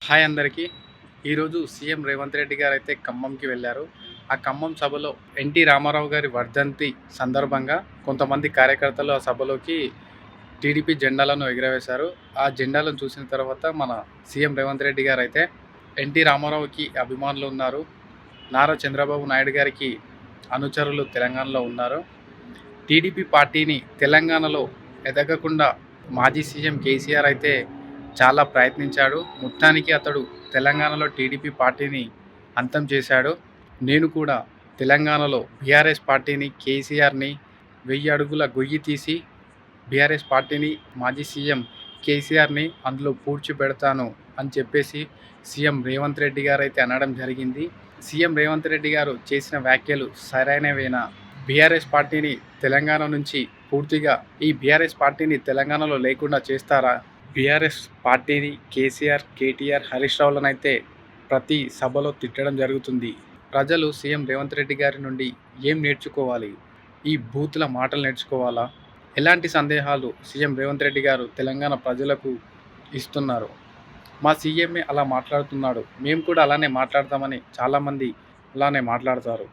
Hi అందరికీ. ఈరోజు CM Revanth Reddy గారు అయితే ఖమ్మంకి వెళ్ళారు. ఆ ఖమ్మం సభలో ఎన్టీ రామారావు గారి వర్ధంతి సందర్భంగా కొంతమంది కార్యకర్తలు ఆ సభలోకి టీడీపీ జెండాలను ఎగురవేశారు. ఆ జెండాలను చూసిన తర్వాత మన సీఎం రేవంత్ రెడ్డి గారు అయితే ఎన్టీ రామారావుకి అభిమానులు ఉన్నారు, నారా చంద్రబాబు నాయుడు గారికి అనుచరులు తెలంగాణలో ఉన్నారు. టీడీపీ పార్టీని తెలంగాణలో ఎదగకుండా మాజీ సీఎం కేసీఆర్ అయితే చాలా ప్రయత్నించాడు. మొత్తానికి అతడు తెలంగాణలో టీడీపీ పార్టీని అంతం చేశాడు. నేను కూడా తెలంగాణలో బీఆర్ఎస్ పార్టీని, కేసీఆర్ని 1000 అడుగుల గొయ్యి తీసి బీఆర్ఎస్ పార్టీని, మాజీ సీఎం కేసీఆర్ని అందులో పూడ్చిపెడతాను అని చెప్పేసి సీఎం రేవంత్ రెడ్డి గారు అయితే అనడం జరిగింది. సీఎం రేవంత్ రెడ్డి గారు చేసిన వ్యాఖ్యలు సరైనవేనా? బీఆర్ఎస్ పార్టీని తెలంగాణ నుంచి పూర్తిగా ఈ బీఆర్ఎస్ పార్టీని తెలంగాణలో లేకుండా చేస్తారా? బీఆర్ఎస్ పార్టీని కేసీఆర్, కేటీఆర్, హరీష్ రావులను అయితే ప్రతి సభలో తిట్టడం జరుగుతుంది. ప్రజలు సీఎం రేవంత్ రెడ్డి గారి నుండి ఏం నేర్చుకోవాలి? ఈ బూతుల మాటలు నేర్చుకోవాలా? ఎలాంటి సందేహాలు సీఎం రేవంత్ రెడ్డి గారు తెలంగాణ ప్రజలకు ఇస్తున్నారు? మా సీఎంఏ అలా మాట్లాడుతున్నాడు, మేము కూడా అలానే మాట్లాడతామని చాలామంది అలానే మాట్లాడతారు.